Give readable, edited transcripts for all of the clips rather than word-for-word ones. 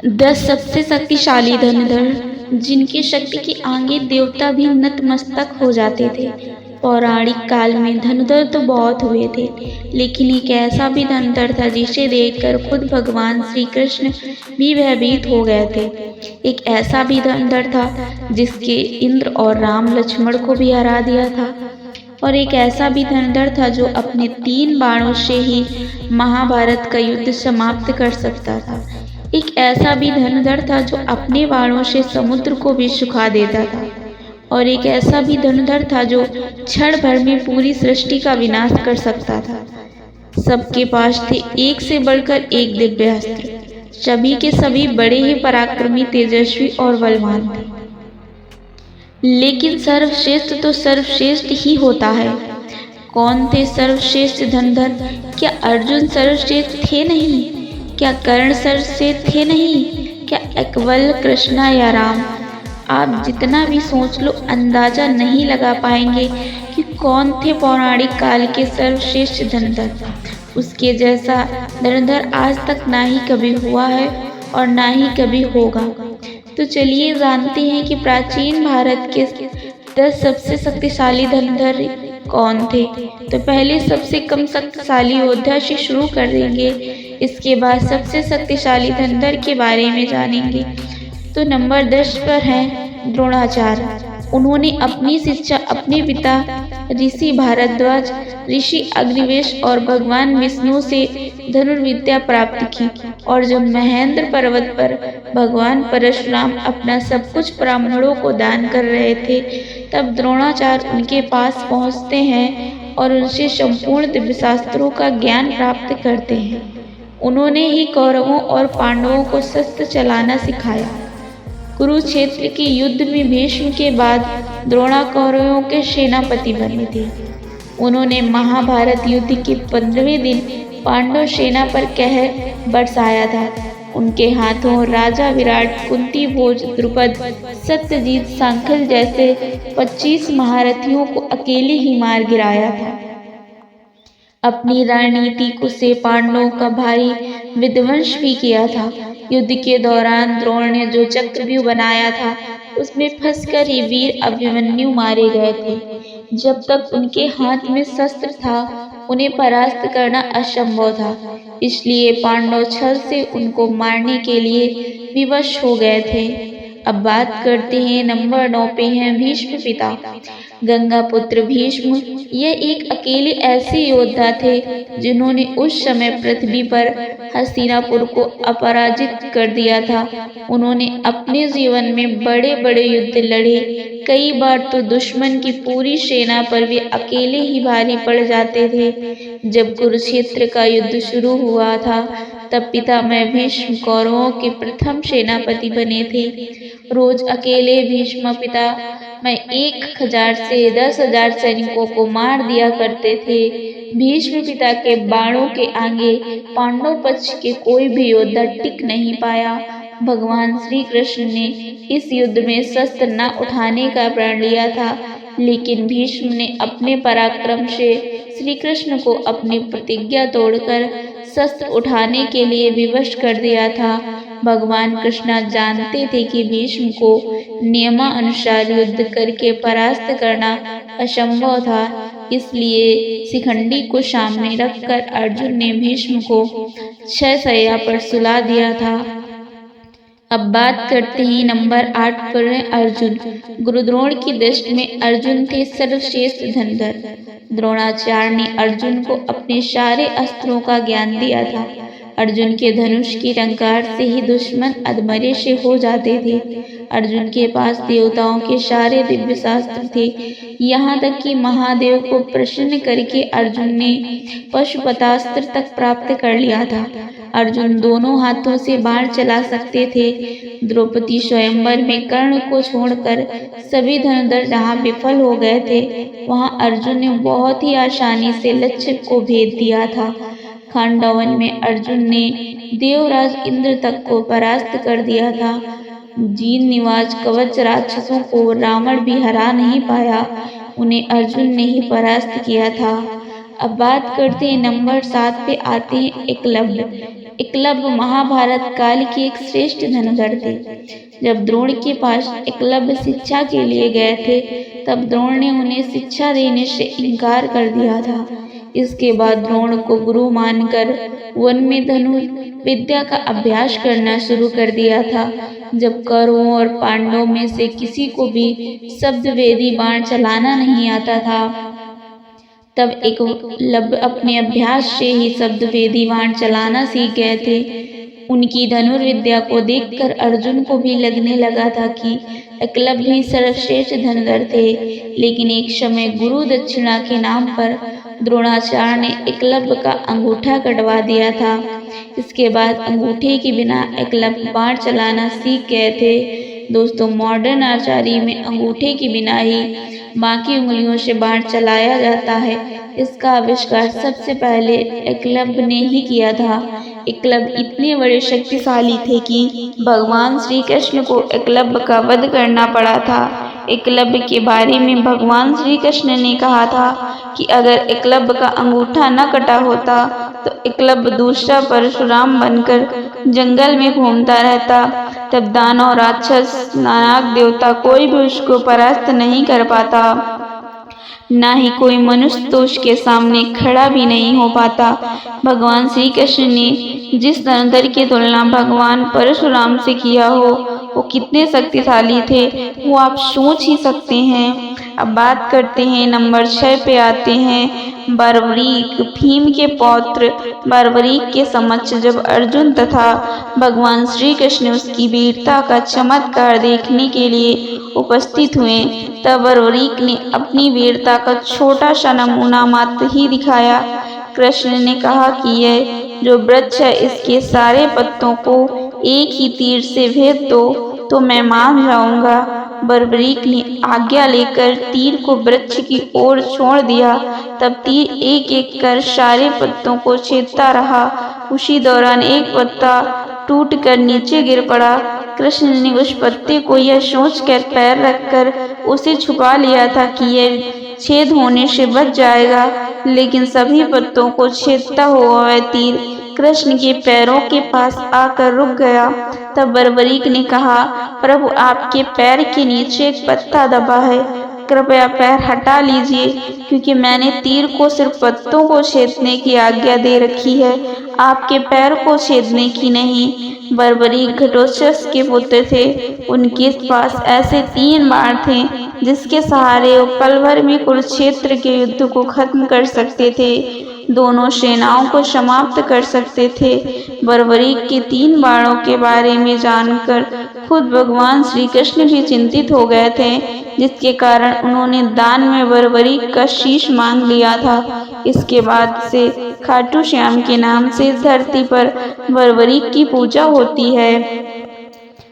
10 सबसे शक्तिशाली धनुर्धर जिनकी शक्ति के आगे देवता भी नतमस्तक हो जाते थे। पौराणिक काल में धनुर्धर तो बहुत हुए थे, लेकिन एक ऐसा भी धनुर्धर था जिसे देखकर खुद भगवान श्री कृष्ण भी भयभीत हो गए थे। एक ऐसा भी धनुर्धर था जिसके इंद्र और राम लक्ष्मण को भी हरा दिया था। और एक ऐसा भी धनुर्धर था जो अपने 3 बाणों से ही महाभारत का युद्ध समाप्त कर सकता था। एक ऐसा भी धनुर्धर था जो अपने बाणों से समुद्र को भी सुखा देता था। और एक ऐसा भी धनुर्धर था जो क्षण भर में पूरी सृष्टि का विनाश कर सकता था। सबके पास थे एक से बढ़कर एक दिव्य अस्त्र। सभी के सभी बड़े ही पराक्रमी, तेजस्वी और बलवान थे। लेकिन सर्वश्रेष्ठ तो सर्वश्रेष्ठ ही होता है। कौन थे सर्वश्रेष्ठ धनुर्धर? क्या अर्जुन सर्वश्रेष्ठ थे नहीं? क्या कर्ण सर्वश्रेष्ठ थे नहीं? क्या केवल कृष्णा या राम? आप जितना भी सोच लो अंदाजा नहीं लगा पाएंगे कि कौन थे पौराणिक काल के सर्वश्रेष्ठ धनुर्धर। उसके जैसा धनुर्धर आज तक ना ही कभी हुआ है और ना ही कभी होगा। तो चलिए जानते हैं कि प्राचीन भारत के 10 सबसे शक्तिशाली धनुर्धर कौन थे। तो पहले सबसे कम शक्तिशाली योद्धा से शुरू कर देंगे, इसके बाद सबसे शक्तिशाली धनुर्धर के बारे में जानेंगे। तो नंबर 10 पर हैं द्रोणाचार्य। उन्होंने अपनी शिक्षा अपने पिता ऋषि भारद्वाज, ऋषि अग्निवेश और भगवान विष्णु से धनुर्विद्या प्राप्त की। और जब महेंद्र पर्वत पर भगवान परशुराम अपना सब कुछ ब्राह्मणों को दान कर रहे थे, तब द्रोणाचार्य उनके पास पहुंचते हैं और उनसे संपूर्ण दिव्य शास्त्रों का ज्ञान प्राप्त करते हैं। उन्होंने ही कौरवों और पांडवों को शस्त्र चलाना सिखाया। कुरुक्षेत्र के युद्ध में भीष्म के बाद द्रोणा कौरवों के सेनापति बने थे। उन्होंने महाभारत युद्ध के 15वें दिन पांडव सेना पर कहर बरसाया था। उनके हाथों राजा विराट, कुंती भोज, द्रुपद, सत्यजीत, सांखल जैसे 25 महारथियों को अकेले ही मार गिराया था। अपनी रणनीति से पांडवों का भारी विध्वंस भी किया था। युद्ध के दौरान द्रोण ने जो चक्रव्यूह बनाया था, उसमें फंसकर ही वीर अभिमन्यु मारे गए थे। जब तक उनके हाथ में शस्त्र था, उन्हें परास्त करना असंभव था। इसलिए पांडव छल से उनको मारने के लिए विवश हो गए थे। अब बात करते हैं नंबर 9 पे हैं भीष्म पिता। गंगा पुत्र भीष्म ये एक अकेले ऐसे योद्धा थे जिन्होंने उस समय पृथ्वी पर हस्तिनापुर को अपराजित कर दिया था। उन्होंने अपने जीवन में बड़े बड़े युद्ध लड़े। कई बार तो दुश्मन की पूरी सेना पर वे अकेले ही भारी पड़ जाते थे। जब कुरुक्षेत्र का युद्ध शुरू हुआ था, तब पितामह भीष्म कौरवों के प्रथम सेनापति बने थे। रोज अकेले भीष्म पिता में 1000 से 10,000 सैनिकों को मार दिया करते थे। भीष्म पिता के बाणों के आगे पांडव पक्ष के कोई भी योद्धा टिक नहीं पाया। भगवान श्री कृष्ण ने इस युद्ध में शस्त्र न उठाने का प्रण लिया था, लेकिन भीष्म ने अपने पराक्रम से श्री कृष्ण को अपनी प्रतिज्ञा तोड़कर शस्त्र उठाने के लिए विवश कर दिया था। भगवान कृष्ण जानते थे कि भीष्म को नियमानुसार युद्ध करके परास्त करना असंभव था, इसलिए शिखंडी को सामने रखकर अर्जुन ने भीष्म को शय्या पर सुला दिया था। अब बात करते हैं नंबर 8 पर है अर्जुन। गुरु द्रोण की दृष्टि में अर्जुन थे सर्वश्रेष्ठ धनुर्धर। द्रोणाचार्य ने अर्जुन को अपने सारे अस्त्रों का ज्ञान दिया था। अर्जुन के धनुष की टंकार से ही दुश्मन अधमरे से हो जाते थे। अर्जुन के पास देवताओं के सारे दिव्य शास्त्र थे। यहाँ तक कि महादेव को प्रसन्न करके अर्जुन ने पशुपतास्त्र तक प्राप्त कर लिया था। अर्जुन दोनों हाथों से बाण चला सकते थे। द्रौपदी स्वयंवर में कर्ण को छोड़कर सभी धनुर्धर जहाँ विफल हो गए थे, वहाँ अर्जुन ने बहुत ही आसानी से लक्ष्य को भेद दिया था। खांडवन में अर्जुन ने देवराज इंद्र तक को परास्त कर दिया था। जीन निवाज कवच राक्षसों को रावण भी हरा नहीं पाया, उन्हें अर्जुन ने ही परास्त किया था। अब बात करते हैं नंबर 7 पे आते हैं एकलव्य। एकलव्य महाभारत काल के एक श्रेष्ठ धनुर्धर थे। जब द्रोण के पास एकलव्य शिक्षा के लिए गए थे, तब द्रोण ने उन्हें शिक्षा देने से इनकार कर दिया था। इसके बाद द्रोण को गुरु मानकर वन में धनुष विद्या का अभ्यास करना शुरू कर दिया था। जब कौरवों और पांडवों में से किसी को भी शब्दवेदी बाण चलाना नहीं आता था, तब एकलव्य अपने अभ्यास से ही शब्दवेदी बाण चलाना सीख गए थे। उनकी धनुर्विद्या को देखकर अर्जुन को भी लगने लगा था कि एकलव्य ही सर्वश्रेष्ठ धनुर्धर थे। लेकिन एक समय गुरु दक्षिणा के नाम पर द्रोणाचार्य ने एकलव्य का अंगूठा कटवा दिया था। इसके बाद अंगूठे के बिना एकलव्य बाण चलाना सीख गए थे। दोस्तों, मॉडर्न आर्चरी में अंगूठे के बिना ही बाकी उंगलियों से बाण चलाया जाता है। इसका आविष्कार सबसे पहले एकलव्य ने ही किया था। एकलव्य इतने बड़े शक्तिशाली थे कि भगवान श्री कृष्ण को एकलव्य का वध करना पड़ा था। एकलव्य के बारे में भगवान श्री कृष्ण ने कहा था कि अगर एकलव्य का अंगूठा न कटा होता तो एकलव्य दूसरा परशुराम बनकर जंगल में घूमता रहता। तब दानव, राक्षस, नाग देवता कोई भी उसको परास्त नहीं कर पाता, ना ही कोई मनुष्य तो उसके सामने खड़ा भी नहीं हो पाता। भगवान श्री कृष्ण ने जिस धनुर्धर की तुलना भगवान परशुराम से किया हो, वो कितने शक्तिशाली थे वो आप सोच ही सकते हैं। अब बात करते हैं नंबर 6 पे आते हैं बर्बरीक। भीम के पौत्र बर्बरीक के समक्ष जब अर्जुन तथा भगवान श्री कृष्ण उसकी वीरता का चमत्कार देखने के लिए उपस्थित हुए, तब बर्बरीक ने अपनी वीरता का छोटा सा नमूना मात्र ही दिखाया। कृष्ण ने कहा कि यह जो वृक्ष है, इसके सारे पत्तों को एक ही तीर से भेद दो तो मैं मान जाऊंगा। बर्बरीक ने आज्ञा लेकर तीर को वृक्ष की ओर छोड़ दिया। तब तीर एक एक कर सारे पत्तों को छेदता रहा। उसी दौरान एक पत्ता टूटकर नीचे गिर पड़ा। कृष्ण ने उस पत्ते को यह सोचकर पैर रखकर उसे छुपा लिया था कि यह छेद होने से बच जाएगा, लेकिन सभी पत्तों को छेदता हुआ वह तीर कृष्ण के पैरों के पास आकर रुक गया। तब बर्बरीक ने कहा, प्रभु, आपके पैर के नीचे एक पत्ता दबा है, कृपया पैर हटा लीजिए, क्योंकि मैंने तीर को सिर्फ पत्तों को छेदने की आज्ञा दे रखी है, आपके पैर को छेदने की नहीं। बर्बरीक घटोत्कच के पुत्र थे। उनके पास ऐसे 3 बाण थे जिसके सहारे वो पल भर में कुरुक्षेत्र के युद्ध को खत्म कर सकते थे, दोनों सेनाओं को समाप्त कर सकते थे। बर्बरीक के 3 बाणों के बारे में जानकर खुद भगवान श्री कृष्ण भी चिंतित हो गए थे, जिसके कारण उन्होंने दान में बर्बरीक का शीश मांग लिया था। इसके बाद से खाटू श्याम के नाम से इस धरती पर बर्बरीक की पूजा होती है।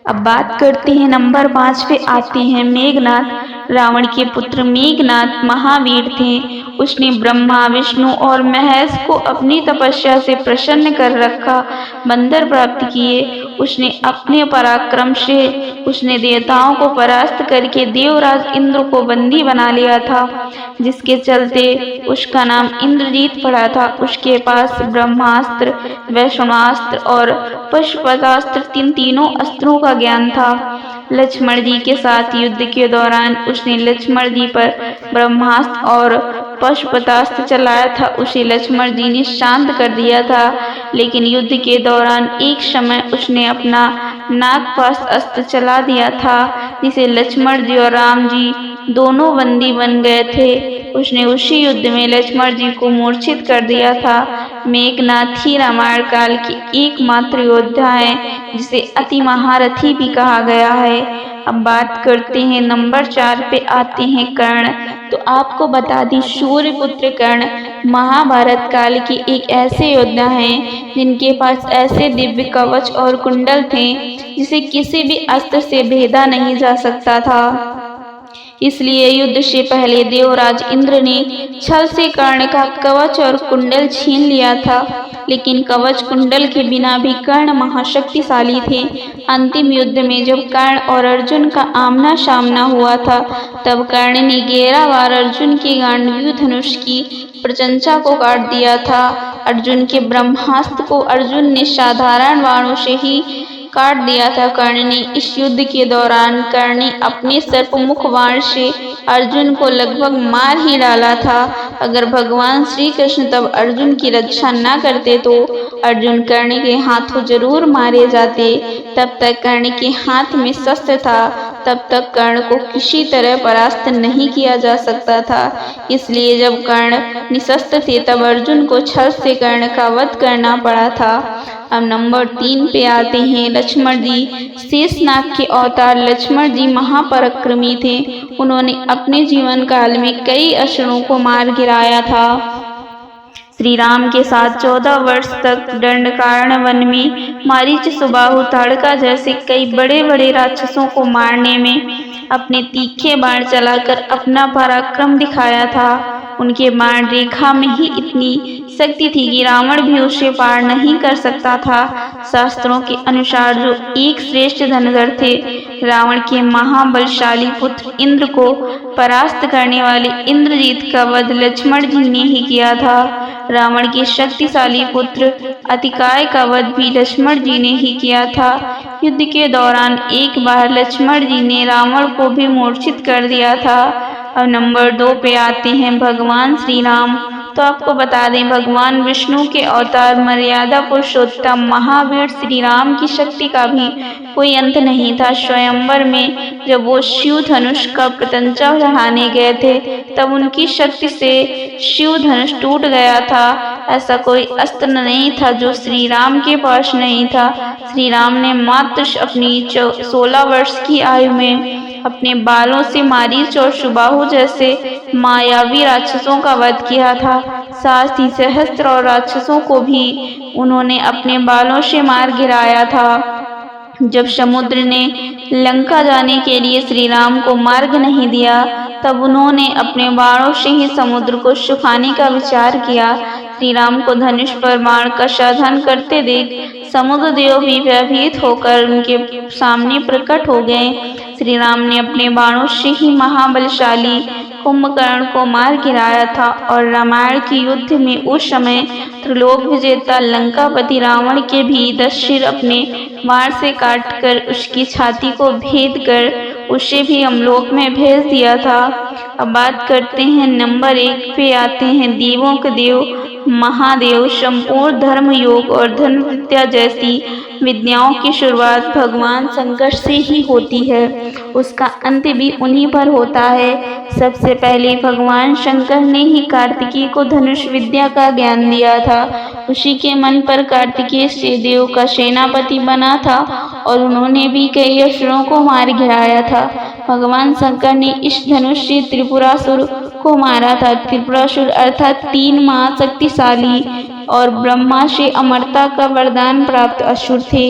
अब बात करते हैं नंबर 5 पे आते हैं मेघनाद। रावण के पुत्र मेघनाद महावीर थे। उसने ब्रह्मा, विष्णु और महेश को अपनी तपस्या से प्रसन्न कर रखा, बंदर प्राप्त किए। उसने अपने पराक्रम से उसने देवताओं को परास्त करके देवराज इंद्र को बंदी बना लिया था, जिसके चलते उसका नाम इंद्रजीत पड़ा था। उसके पास ब्रह्मास्त्र, वैष्णवास्त्र और पशुपतास्त्र तीनों अस्त्रों का ज्ञान था। लक्ष्मण जी के साथ युद्ध के दौरान उसने लक्ष्मण जी पर ब्रह्मास्त्र और पशुपतास्त्र चलाया था। उसे लक्ष्मण जी ने शांत कर दिया था, लेकिन युद्ध के दौरान एक समय उसने अपना नागपाश अस्त्र चला दिया था, जिसे लक्ष्मण जी और राम जी दोनों बंदी बन गए थे। उसने उसी युद्ध में लक्ष्मण जी को मूर्छित कर दिया था। मेघनाद ही रामायण काल की एकमात्र योद्धा है जिसे अति महारथी भी कहा गया है। अब बात करते हैं नंबर 4 पे आते हैं कर्ण। तो आपको बता दी, सूर्यपुत्र कर्ण महाभारत काल के एक ऐसे योद्धा हैं जिनके पास ऐसे दिव्य कवच और कुंडल थे जिसे किसी भी अस्त्र से भेदा नहीं जा सकता था। इसलिए युद्ध से पहले देवराज इंद्र ने छल से कर्ण का कवच और कुंडल छीन लिया था, लेकिन कवच कुंडल के बिना भी कर्ण महाशक्तिशाली थे। अंतिम युद्ध में जब कर्ण और अर्जुन का आमना सामना हुआ था, तब कर्ण ने 11 बार अर्जुन के गांडीव धनुष की प्रचंचा को काट दिया था। अर्जुन के ब्रह्मास्त्र को अर्जुन ने साधारण बाणों से ही काट दिया था। कर्ण ने इस युद्ध के दौरान कर्ण ने अपने सर्पमुख बाण से अर्जुन को लगभग मार ही डाला था। अगर भगवान श्री कृष्ण तब अर्जुन की रक्षा न करते तो अर्जुन कर्ण के हाथों जरूर मारे जाते। तब तक कर्ण के हाथ में शस्त्र था, तब तक कर्ण को किसी तरह परास्त नहीं किया जा सकता था। इसलिए जब कर्ण निशस्त्र थे तब अर्जुन को छल से कर्ण का वध करना पड़ा था। अब नंबर 3 पे आते हैं लक्ष्मण जी। शेषनाग के अवतार लक्ष्मण जी महापराक्रमी थे। उन्होंने अपने जीवन काल में कई असुरों को मार गिराया था। श्री राम के साथ 14 वर्ष तक दंडकारण्य वन में मारीच, सुबाहु, ताड़का जैसे कई बड़े बड़े राक्षसों को मारने में अपने तीखे बाण चलाकर अपना पराक्रम दिखाया था। उनके बाण रेखा में ही इतनी शक्ति थी कि रावण भी उसे पार नहीं कर सकता था। शास्त्रों के अनुसार जो एक श्रेष्ठ धनुर्धर थे, रावण के महाबलशाली पुत्र इंद्र को परास्त करने वाले इंद्रजीत का वध लक्ष्मण जी ने ही किया था। रावण के शक्तिशाली पुत्र अतिकाय का वध भी लक्ष्मण जी ने ही किया था। युद्ध के दौरान एक बार लक्ष्मण जी ने रावण को भी मूर्छित कर दिया था। अब नंबर 2 पे आते हैं भगवान श्री राम। तो आपको बता दें, भगवान विष्णु के अवतार मर्यादा पुरुषोत्तम महावीर श्री राम की शक्ति का भी कोई अंत नहीं था। स्वयंवर में जब वो शिव धनुष का प्रत्यंचा चढ़ाने गए थे, तब उनकी शक्ति से शिव धनुष टूट गया था। ऐसा कोई अस्त्र नहीं था जो श्री राम के पास नहीं था। श्री राम ने मात्र अपनी 16 वर्ष की आयु में अपने बालों से मारीच और सुबाहु जैसे मायावी राक्षसों का वध किया था। साथ ही सहस्त्र और राक्षसों को भी उन्होंने अपने बालों से मार गिराया था। जब समुद्र ने लंका जाने के लिए श्री राम को मार्ग नहीं दिया, तब उन्होंने अपने बाणों से ही समुद्र को सुखाने का विचार किया। श्री राम को धनुष पर बाण का साधन करते देख समुद्र देव भी भयभीत होकर उनके सामने प्रकट हो गए। श्री राम ने अपने बाणों से ही महाबलशाली कुंभकर्ण को मार गिराया था और रामायण के युद्ध में उस समय त्रिलोक विजेता लंकापति रावण के भी 10 सिर अपने बाण से काटकर उसकी छाती को भेद कर उसे भी यमलोक में भेज दिया था। अब बात करते हैं नंबर 1 पे आते हैं देवों के देव महादेव। संपूर्ण धर्म, योग और धन विद्या जैसी विद्याओं की शुरुआत भगवान शंकर से ही होती है, उसका अंत भी उन्हीं पर होता है। सबसे पहले भगवान शंकर ने ही कार्तिकेय को धनुष विद्या का ज्ञान दिया था। उसी के मन पर कार्तिकेय से देव का सेनापति बना था और उन्होंने भी कई असुरों को मार गिराया था। भगवान शंकर ने इस धनुष से त्रिपुरासुर को मारा था। त्रिपुरासुर अर्थात 3 महाशक्तिशाली और ब्रह्मा से अमरता का वरदान प्राप्त असुर थे।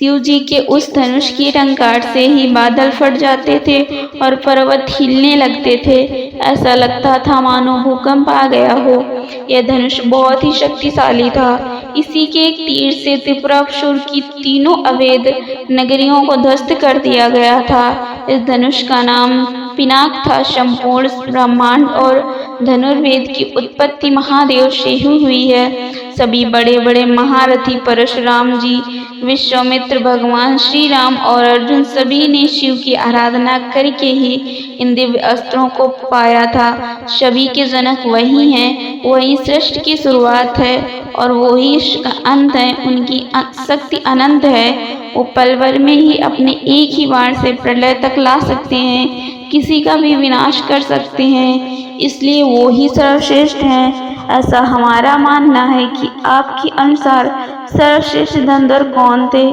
शिव जी के उस धनुष की टंकार से ही बादल फट जाते थे और पर्वत हिलने लगते थे। ऐसा लगता था मानो भूकंप आ गया हो। यह धनुष बहुत ही शक्तिशाली था। इसी के एक तीर से त्रिपुरासुर की 3 अवैध नगरियों को ध्वस्त कर दिया गया था। इस धनुष का नाम पिनाक था। संपूर्ण ब्रह्मांड और धनुर्वेद की उत्पत्ति महादेव से ही हुई है। सभी बड़े बड़े महारथी परशुराम जी, विश्वामित्र, भगवान श्री राम और अर्जुन सभी ने शिव की आराधना करके ही इन दिव्य अस्त्रों को पाया था। सभी के जनक वही हैं, वही सृष्टि की शुरुआत है और वही इसका अंत है। उनकी शक्ति अनंत है। वो पल भर में ही अपने एक ही बाण से प्रलय तक ला सकते हैं, किसी का भी विनाश कर सकते हैं। इसलिए वो ही सर्वश्रेष्ठ हैं। ऐसा हमारा मानना है कि आपके अनुसार सर्वश्रेष्ठ धनुर्धर कौन थे,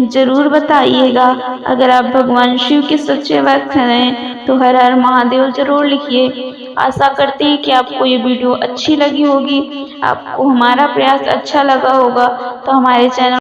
जरूर बताइएगा। अगर आप भगवान शिव के सच्चे भक्त हैं तो हर हर महादेव जरूर लिखिए। आशा करते हैं कि आपको ये वीडियो अच्छी लगी होगी। आपको हमारा प्रयास अच्छा लगा होगा तो हमारे चैनल